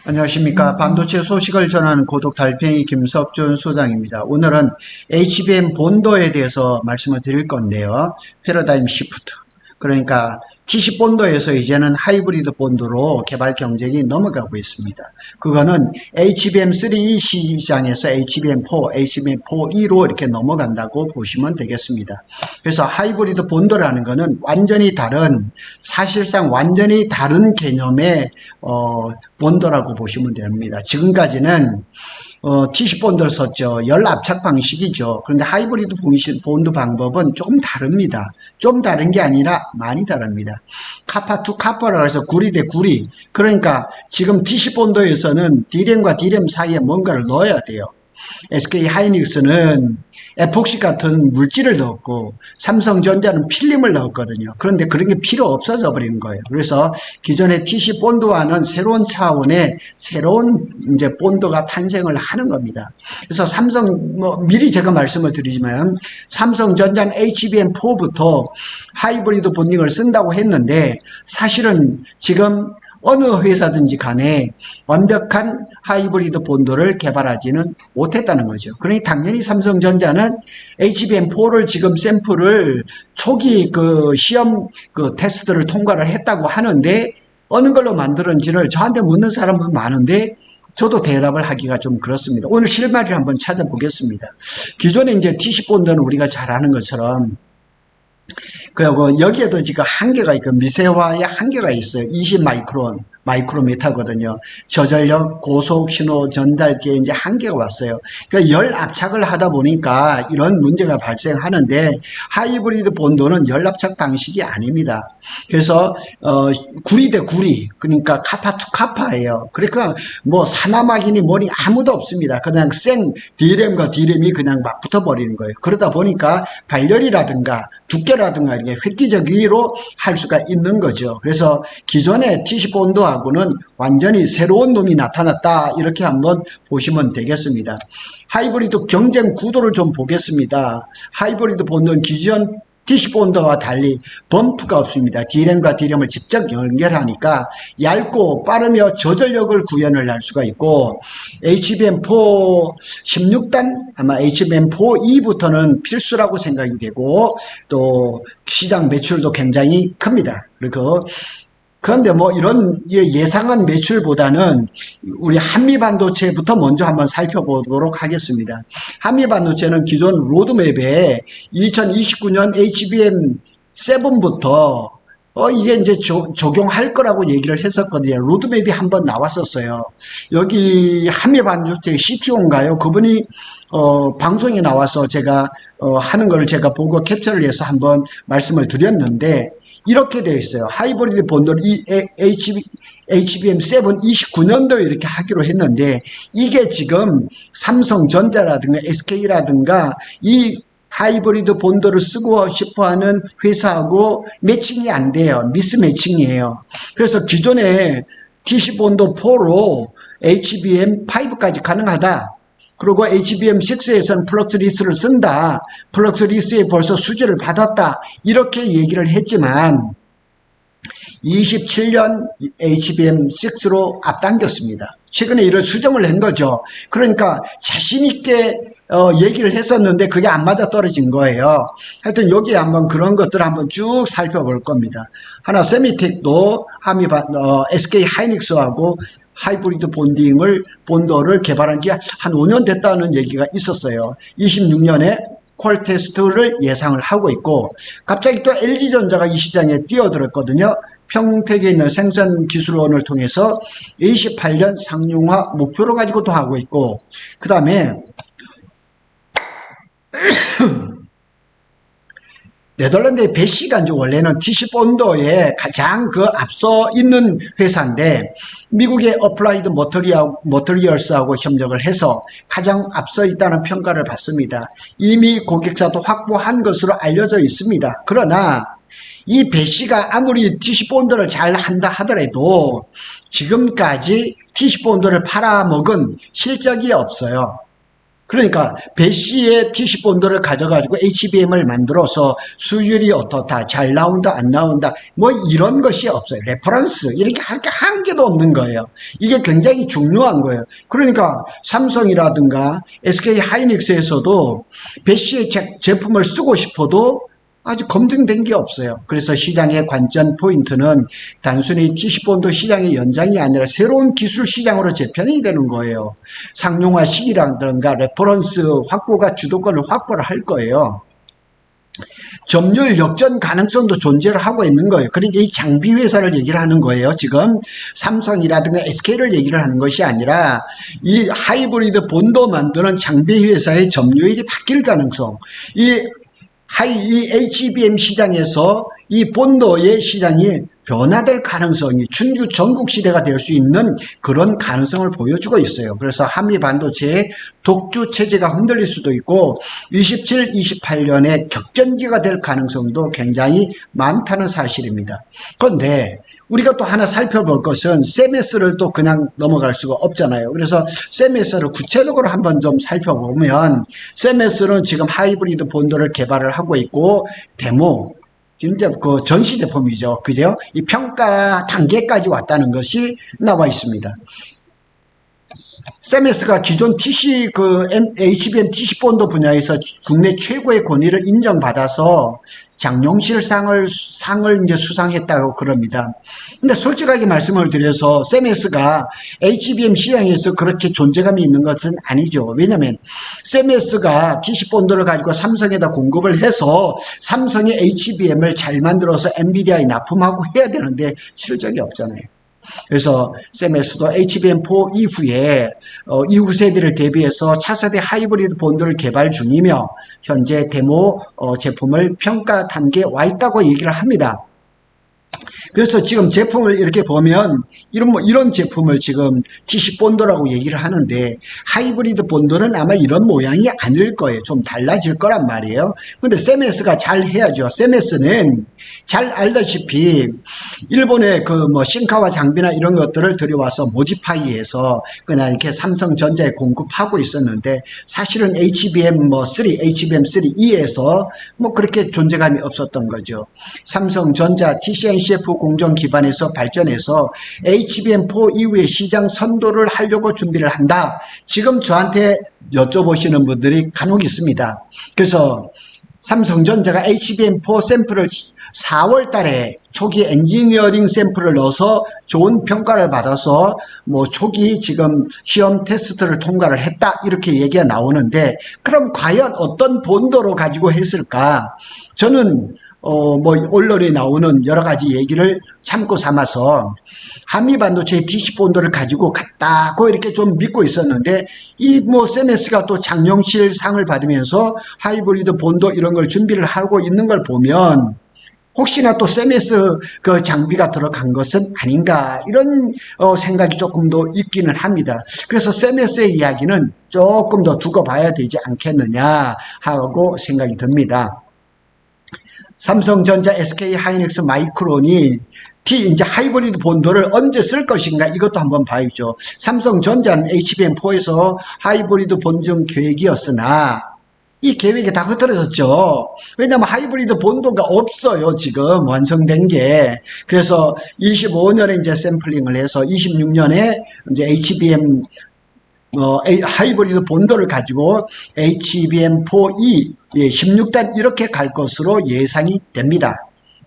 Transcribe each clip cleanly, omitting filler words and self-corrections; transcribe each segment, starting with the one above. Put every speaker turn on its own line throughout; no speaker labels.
안녕하십니까. 반도체 소식을 전하는 고독 달팽이 김석준 소장입니다. 오늘은 HBM 본도에 대해서 말씀을 드릴 건데요. 패러다임 시프트. 그러니까 TC 본도에서 이제는 하이브리드 본도로 개발 경쟁이 넘어가고 있습니다. 그거는 HBM3E 시장에서 HBM4, HBM4E로 이렇게 넘어간다고 보시면 되겠습니다. 그래서 하이브리드 본도라는 거는 완전히 다른, 사실상 완전히 다른 개념의 본도라고 보시면 됩니다. 지금까지는 TC 본도를 썼죠. 열 압착 방식이죠. 그런데 하이브리드 본도 방법은 조금 다릅니다. 좀 다른 게 아니라 많이 다릅니다. 카파 투 카파라고 해서 구리 대 구리. 그러니까 지금 TC 본도에서는 D램과 D램 사이에 뭔가를 넣어야 돼요. SK 하이닉스는 에폭시 같은 물질을 넣었고 삼성전자는 필름을 넣었거든요. 그런데 그런 게 필요 없어져 버리는 거예요. 그래서 기존의 TC 본드와는 새로운 차원의 새로운 이제 본드가 탄생을 하는 겁니다. 그래서 미리 제가 말씀을 드리지만 삼성전자는 HBM4부터 하이브리드 본딩을 쓴다고 했는데 사실은 지금 어느 회사든지 간에 완벽한 하이브리드 본도를 개발하지는 못했다는 거죠. 그러니 당연히 삼성전자는 HBM4를 지금 샘플을 초기 시험 테스트를 통과를 했다고 하는데 어느 걸로 만들었는지를 저한테 묻는 사람은 많은데 저도 대답을 하기가 좀 그렇습니다. 오늘 실마리를 한번 찾아보겠습니다. 기존에 이제 TC 본도는 우리가 잘 아는 것처럼 그리고 여기에도 지금 한계가 있고 미세화의 한계가 있어요. 20 마이크로미터거든요. 저전력 고속 신호 전달기에 이제 한계가 왔어요. 그러니까 열 압착을 하다 보니까 이런 문제가 발생하는데 하이브리드 본도는 열 압착 방식이 아닙니다. 그래서 구리 대 구리, 그러니까 카파 투 카파예요. 그러니까 뭐 사나막이니 뭐니 아무도 없습니다. 그냥 생 D램과 D램이 그냥 막 붙어버리는 거예요. 그러다 보니까 발열이라든가 두께라든가 이렇게 획기적으로 할 수가 있는 거죠. 그래서 기존의 TC 본도하고는 완전히 새로운 놈이 나타났다, 이렇게 한번 보시면 되겠습니다. 하이브리드 경쟁 구도를 좀 보겠습니다. 하이브리드 본도는 기존 TC 본도와 달리 범프가 없습니다. D램과 D램을 직접 연결하니까 얇고 빠르며 저전력을 구현을 할 수가 있고, HBM4 16단 아마 HBM4E부터는 필수라고 생각이 되고 또 시장 매출도 굉장히 큽니다. 그런데 뭐 이런 예상한 매출보다는 우리 한미반도체부터 먼저 한번 살펴보도록 하겠습니다. 한미반도체는 기존 로드맵에 2029년 HBM7부터 이게 이제 적용할 거라고 얘기를 했었거든요. 로드맵이 한번 나왔었어요. 여기 한미반도체 CTO인가요? 그분이 방송에 나와서 제가 하는 거를 제가 보고 캡처를 해서 한번 말씀을 드렸는데, 이렇게 되어 있어요. 하이브리드 본도를 HBM7 29년도에 이렇게 하기로 했는데, 이게 지금 삼성전자라든가 SK라든가 이 하이브리드 본도를 쓰고 싶어하는 회사하고 매칭이 안 돼요. 미스매칭이에요. 그래서 기존에 TC 본도 4로 HBM5까지 가능하다. 그리고 HBM6에서는 플럭스 리스를 쓴다. 플럭스 리스에 벌써 수주를 받았다. 이렇게 얘기를 했지만 27년 HBM6로 앞당겼습니다. 최근에 이런 수정을 한 거죠. 그러니까 자신있게 얘기를 했었는데 그게 안 맞아 떨어진 거예요. 하여튼 여기에 한번 그런 것들을 한번 쭉 살펴볼 겁니다. 하나 세미텍도 SK 하이닉스하고 하이브리드 본도를 개발한 지 한 5년 됐다는 얘기가 있었어요. 26년에 퀄 테스트를 예상을 하고 있고, 갑자기 또 LG전자가 이 시장에 뛰어들었거든요. 평택에 있는 생산 기술원을 통해서 28년 상용화 목표로 가지고도 하고 있고, 그 다음에 네덜란드의 베시가 이제 원래는 TC 본도에 가장 앞서 있는 회사인데, 미국의 어플라이드 머터리얼스하고 협력을 해서 가장 앞서 있다는 평가를 받습니다. 이미 고객사도 확보한 것으로 알려져 있습니다. 그러나 이 베시가 아무리 TC 본도를 잘 한다 하더라도 지금까지 TC 본도를 팔아먹은 실적이 없어요. 그러니까 배시의 TC 본드를 가져가지고 HBM을 만들어서 수율이 어떻다, 잘 나온다, 안 나온다, 뭐 이런 것이 없어요. 레퍼런스 이렇게 할 게 한 개도 없는 거예요. 이게 굉장히 중요한 거예요. 그러니까 삼성이라든가 SK 하이닉스에서도 배시의 제품을 쓰고 싶어도 아직 검증된 게 없어요. 그래서 시장의 관전 포인트는 단순히 TC본드 시장의 연장이 아니라 새로운 기술 시장으로 재편이 되는 거예요. 상용화 시기라든가 레퍼런스 확보가 주도권을 확보를 할 거예요. 점유율 역전 가능성도 존재를 하고 있는 거예요. 그러니까 이 장비 회사를 얘기를 하는 거예요. 지금 삼성이라든가 SK를 얘기를 하는 것이 아니라 이 하이브리드 본드 만드는 장비 회사의 점유율이 바뀔 가능성, 이 HBM 시장에서 이 본도의 시장이 변화될 가능성이 전국 시대가 될 수 있는 그런 가능성을 보여주고 있어요. 그래서 한미 반도체의 독주 체제가 흔들릴 수도 있고 27, 28년에 격전기가 될 가능성도 굉장히 많다는 사실입니다. 그런데 우리가 또 하나 살펴볼 것은 세메스를 또 그냥 넘어갈 수가 없잖아요. 그래서 세메스를 구체적으로 한번 좀 살펴보면 세메스는 지금 하이브리드 본도를 개발을 하고 있고 데모 진짜 그 전시 제품이죠. 그죠? 이 평가 단계까지 왔다는 것이 나와 있습니다. 세메스가 기존 HBM TC 본드 분야에서 국내 최고의 권위를 인정받아서 장용실 상을 이제 수상했다고 그럽니다. 근데 솔직하게 말씀을 드려서 세메스가 HBM 시장에서 그렇게 존재감이 있는 것은 아니죠. 왜냐면 세메스가 TC 본드를 가지고 삼성에다 공급을 해서 삼성의 HBM을 잘 만들어서 엔비디아에 납품하고 해야 되는데 실적이 없잖아요. 그래서 세메스도 HBM4 이후에 이후 세대를 대비해서 차세대 하이브리드 본드를 개발 중이며 현재 데모 제품을 평가 단계에 와 있다고 얘기를 합니다. 그래서 지금 제품을 이렇게 보면 이런 제품을 지금 TC 본드라고 얘기를 하는데 하이브리드 본드는 아마 이런 모양이 아닐 거예요. 좀 달라질 거란 말이에요. 근데 세메스가 잘 해야죠. 세메스는 잘 알다시피 일본의 그 뭐 싱카와 장비나 이런 것들을 들여와서 모디파이해서 그냥 이렇게 삼성전자에 공급하고 있었는데 사실은 HBM3, HBM3E에서 뭐 그렇게 존재감이 없었던 거죠. 삼성전자 TCNCF 공정 기반에서 발전해서 HBM4 이후에 시장 선도를 하려고 준비를 한다. 지금 저한테 여쭤보시는 분들이 간혹 있습니다. 그래서 삼성전자가 HBM4 샘플을 4월 달에 초기 엔지니어링 샘플을 넣어서 좋은 평가를 받아서 뭐 초기 지금 시험 테스트를 통과를 했다 이렇게 얘기가 나오는데 그럼 과연 어떤 본도로 가지고 했을까? 저는 뭐 언론에 나오는 여러 가지 얘기를 참고 삼아서 한미 반도체의 DC 본도를 가지고 갔다고 이렇게 좀 믿고 있었는데 이 뭐 세메스가 또 장용실 상을 받으면서 하이브리드 본도 이런 걸 준비를 하고 있는 걸 보면 혹시나 또 세메스 그 장비가 들어간 것은 아닌가 이런 생각이 조금 더 있기는 합니다. 그래서 세메스의 이야기는 조금 더 두고 봐야 되지 않겠느냐 하고 생각이 듭니다. 삼성전자, SK 하이닉스, 마이크론이 이제 하이브리드 본도를 언제 쓸 것인가 이것도 한번 봐야죠. 삼성전자는 HBM4에서 하이브리드 본증 계획이었으나 이 계획이 다 흐트러졌죠. 왜냐하면 하이브리드 본도가 없어요. 지금 완성된 게. 그래서 25년에 이제 샘플링을 해서 26년에 이제 HBM 하이브리드 본도를 가지고 HBM4E 16단 이렇게 갈 것으로 예상이 됩니다.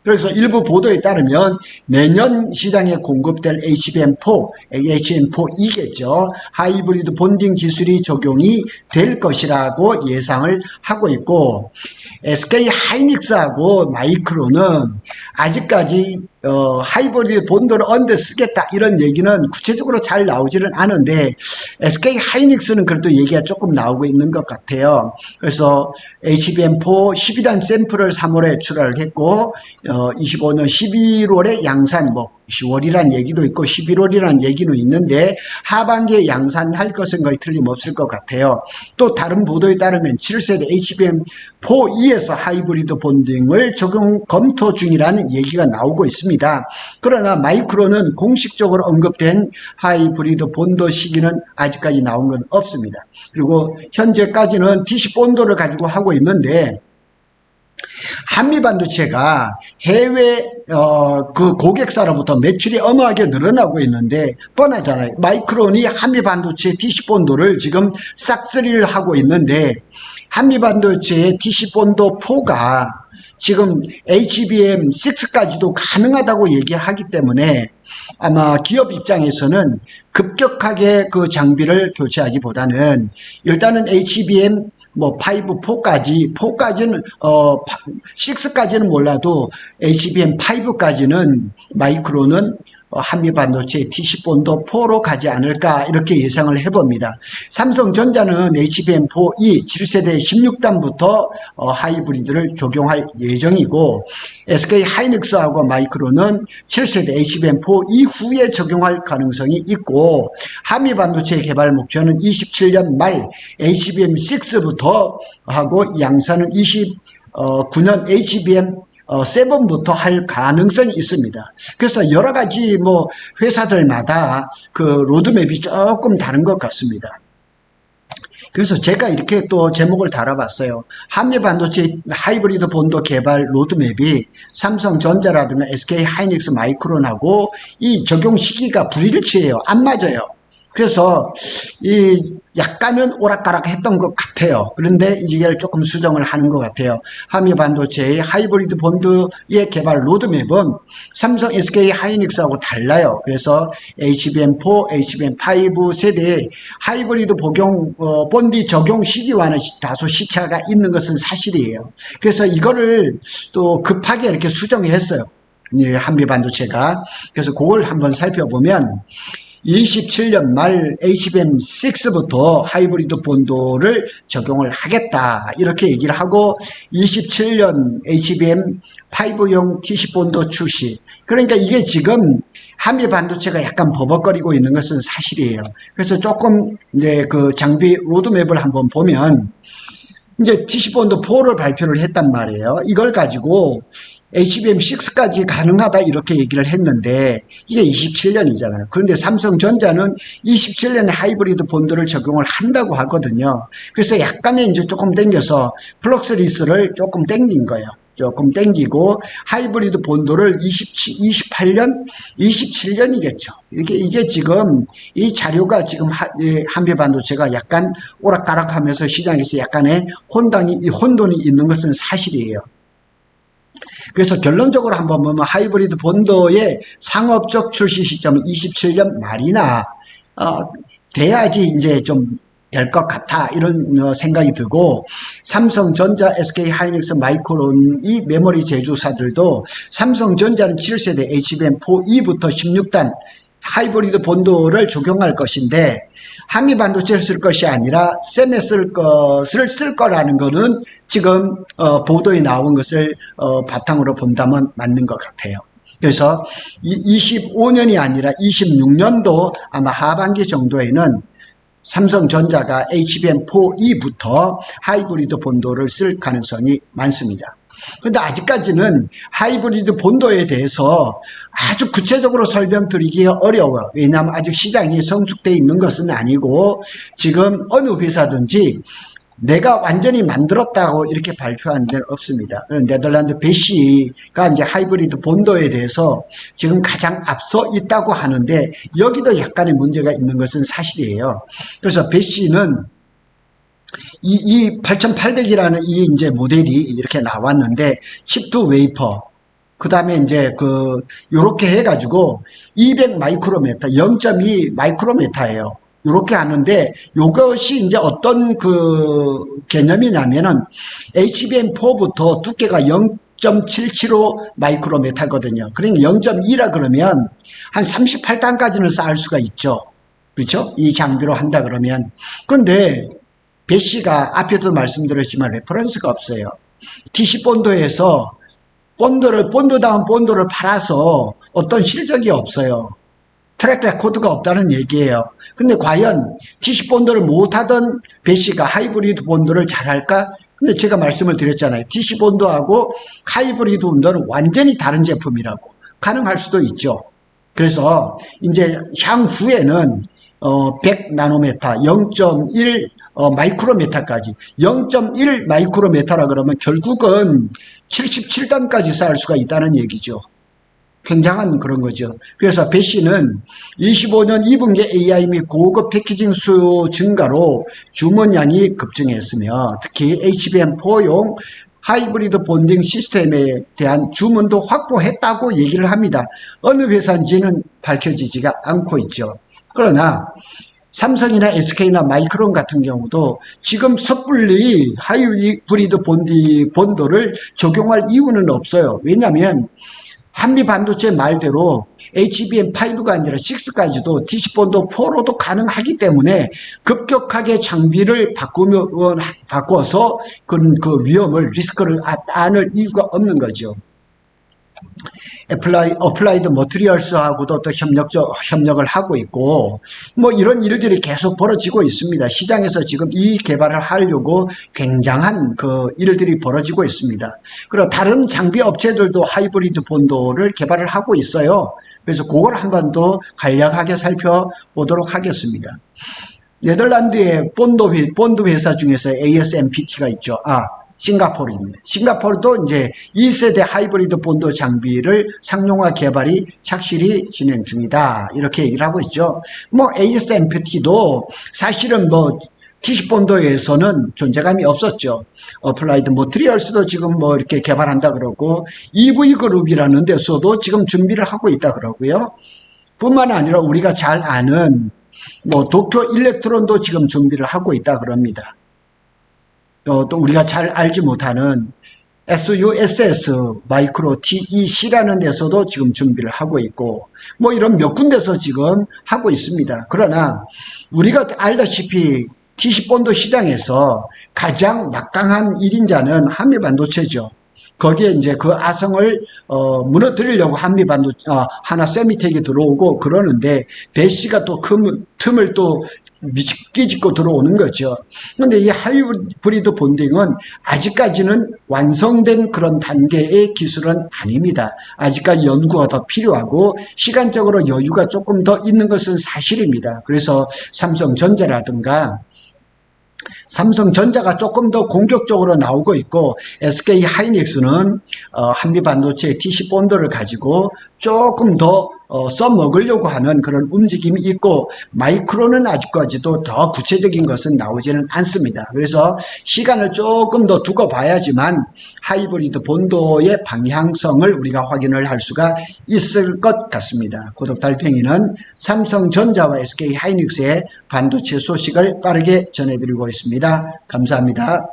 그래서 일부 보도에 따르면 내년 시장에 공급될 HBM4, HBM4E겠죠. 하이브리드 본딩 기술이 적용이 될 것이라고 예상을 하고 있고 SK 하이닉스하고 마이크론은 아직까지 하이브리드 본도를 언제 쓰겠다 이런 얘기는 구체적으로 잘 나오지는 않은데 SK 하이닉스는 그래도 얘기가 조금 나오고 있는 것 같아요. 그래서 HBM4 12단 샘플을 3월에 출하를 했고 25년 11월에 양산 10월이란 얘기도 있고 11월이란 얘기는 있는데 하반기에 양산할 것은 거의 틀림없을 것 같아요. 또 다른 보도에 따르면 7세대 HBM4E에서 하이브리드 본딩을 적용 검토 중이라는 얘기가 나오고 있습니다. 그러나 마이크론은 공식적으로 언급된 하이브리드 본도 시기는 아직까지 나온 건 없습니다. 그리고 현재까지는 DC 본도를 가지고 하고 있는데 한미반도체가 해외 그 고객사로부터 매출이 어마하게 늘어나고 있는데 뻔하잖아요. 마이크론이 한미반도체 DC본도를 지금 싹쓸이를 하고 있는데 한미반도체의 DC본도 4가 지금 HBM6까지도 가능하다고 얘기하기 때문에 아마 기업 입장에서는 급격하게 그 장비를 교체하기보다는 일단은 HBM 뭐 5, 4까지는 6까지는 몰라도 HBM5까지는 마이크론은 한미반도체 DC본도 4로 가지 않을까 이렇게 예상을 해봅니다. 삼성전자는 HBM4E 7세대 16단부터 하이브리드를 적용할 예정이고 SK하이닉스하고 마이크론은 7세대 HBM4 이후에 적용할 가능성이 있고 한미반도체 개발 목표는 27년 말 HBM6부터 하고 양산은 29년 HBM7부터 할 가능성이 있습니다. 그래서 여러 가지 뭐 회사들마다 그 로드맵이 조금 다른 것 같습니다. 그래서 제가 이렇게 또 제목을 달아봤어요. 한미반도체 하이브리드 본도 개발 로드맵이 삼성전자라든가 SK하이닉스 마이크론하고 이 적용 시기가 불일치해요. 안 맞아요. 그래서 이 약간은 오락가락했던 것 같아요. 그런데 이게 조금 수정을 하는 것 같아요. 한미반도체의 하이브리드 본드의 개발 로드맵은 삼성 SK하이닉스하고 달라요. 그래서 HBM4, HBM5 세대의 하이브리드 본디 적용 시기와는 다소 시차가 있는 것은 사실이에요. 그래서 이거를 또 급하게 이렇게 수정했어요. 한미반도체가. 그래서 그걸 한번 살펴보면 27년 말 HBM6부터 하이브리드 본도를 적용을 하겠다 이렇게 얘기를 하고 27년 HBM5용 TC본도 출시. 그러니까 이게 지금 한미반도체가 약간 버벅거리고 있는 것은 사실이에요. 그래서 조금 이제 그 장비 로드맵을 한번 보면 이제 TC본도 4를 발표를 했단 말이에요. 이걸 가지고 HBM6까지 가능하다 이렇게 얘기를 했는데 이게 27년이잖아요. 그런데 삼성전자는 27년에 하이브리드 본도를 적용을 한다고 하거든요. 그래서 약간의 이제 조금 땡겨서 플럭스리스를 조금 땡긴 거예요. 조금 땡기고 하이브리드 본도를 28년, 27년이겠죠. 이게 지금 이 자료가 지금 한미반도체가 약간 오락가락하면서 시장에서 약간의 혼돈이 있는 것은 사실이에요. 그래서 결론적으로 한번 보면 하이브리드 본도의 상업적 출시 시점은 27년 말이나 돼야지 이제 좀 될 것 같아 이런 생각이 들고 삼성전자, SK하이닉스, 마이크론 이 메모리 제조사들도 삼성전자는 7세대 HBM4E부터 16단 하이브리드 본도를 적용할 것인데 한미반도체를 쓸 것이 아니라 셈에 쓸 거라는 거는 지금 보도에 나온 것을 바탕으로 본다면 맞는 것 같아요. 그래서 25년이 아니라 26년도 아마 하반기 정도에는 삼성전자가 HBM4E부터 하이브리드 본도를 쓸 가능성이 많습니다. 그런데 아직까지는 하이브리드 본도에 대해서 아주 구체적으로 설명드리기가 어려워요. 왜냐하면 아직 시장이 성숙되어 있는 것은 아니고 지금 어느 회사든지 내가 완전히 만들었다고 이렇게 발표하는 데는 없습니다. 그런 네덜란드 베시가 이제 하이브리드 본도에 대해서 지금 가장 앞서 있다고 하는데 여기도 약간의 문제가 있는 것은 사실이에요. 그래서 베시는 이 8800이라는 이 이제 모델이 이렇게 나왔는데 칩 투 웨이퍼 그 다음에 이제 요렇게 해가지고 200 마이크로메타 0.2 마이크로메타예요. 요렇게 하는데 요것이 이제 어떤 개념이냐면은 HBM4부터 두께가 0.775 마이크로메타거든요. 그러니까 0.2라 그러면 한 38단까지는 쌓을 수가 있죠. 그렇죠? 이 장비로 한다 그러면. 근데 배시가 앞에도 말씀드렸지만 레퍼런스가 없어요. TC 본도에서 본드다운 본도를 팔아서 어떤 실적이 없어요. 트랙 레코드가 없다는 얘기예요. 근데 과연 지시 본도를 못하던 배시가 하이브리드 본도를 잘할까? 근데 제가 말씀을 드렸잖아요. DC 본도하고 하이브리드 본도는 완전히 다른 제품이라고. 가능할 수도 있죠. 그래서 이제 향후에는 100 나노메타, 0.1 마이크로메타까지 0.1 마이크로메타라 그러면 결국은 77단까지 쌓을 수가 있다는 얘기죠. 굉장한 그런 거죠. 그래서 배시는 25년 2분기 AI 및 고급 패키징 수요 증가로 주문량이 급증했으며 특히 HBM4용 하이브리드 본딩 시스템에 대한 주문도 확보했다고 얘기를 합니다. 어느 회사인지는 밝혀지지가 않고 있죠. 그러나 삼성이나 SK나 마이크론 같은 경우도 지금 섣불리 하이브리드 본도를 적용할 이유는 없어요. 왜냐하면 한미 반도체 말대로 HBM5가 아니라 6까지도 DC본도 4로도 가능하기 때문에 급격하게 장비를 바꿔서 그 위험을, 리스크를 안을 이유가 없는 거죠. 어플라이드 머티리얼스하고도 또 협력을 하고 있고, 뭐 이런 일들이 계속 벌어지고 있습니다. 시장에서 지금 이 개발을 하려고 굉장한 그 일들이 벌어지고 있습니다. 그리고 다른 장비 업체들도 하이브리드 본도를 개발을 하고 있어요. 그래서 그걸 한 번 더 간략하게 살펴보도록 하겠습니다. 네덜란드의 본도 회사 중에서 ASMPT가 있죠. 싱가포르입니다. 싱가포르도 이제 2세대 하이브리드 본도 장비를 상용화 개발이 착실히 진행 중이다. 이렇게 얘기를 하고 있죠. 뭐 ASMPT도 사실은 뭐 DC 본도에서는 존재감이 없었죠. 어플라이드 머티리얼스도 지금 뭐 이렇게 개발한다 그러고 EV 그룹이라는 데서도 지금 준비를 하고 있다 그러고요. 뿐만 아니라 우리가 잘 아는 뭐 도쿄 일렉트론도 지금 준비를 하고 있다 그럽니다. 또 우리가 잘 알지 못하는 SUSS 마이크로 TEC라는 데서도 지금 준비를 하고 있고 뭐 이런 몇 군데서 지금 하고 있습니다. 그러나 우리가 알다시피 TC본도 시장에서 가장 막강한 1인자는 한미반도체죠. 거기에 이제 그 아성을 무너뜨리려고 하나 세미텍이 들어오고 그러는데 배시가 또 틈을 또 미치게 짓고 들어오는 거죠. 그런데 이 하이브리드 본딩은 아직까지는 완성된 그런 단계의 기술은 아닙니다. 아직까지 연구가 더 필요하고 시간적으로 여유가 조금 더 있는 것은 사실입니다. 그래서 삼성전자가 조금 더 공격적으로 나오고 있고 SK 하이닉스는 한미반도체 DC 본드를 가지고 조금 더 써먹으려고 하는 그런 움직임이 있고 마이크론은 아직까지도 더 구체적인 것은 나오지는 않습니다. 그래서 시간을 조금 더 두고 봐야지만 하이브리드 본도의 방향성을 우리가 확인을 할 수가 있을 것 같습니다. 구독 달팽이는 삼성전자와 SK 하이닉스의 반도체 소식을 빠르게 전해드리고 있습니다. 감사합니다.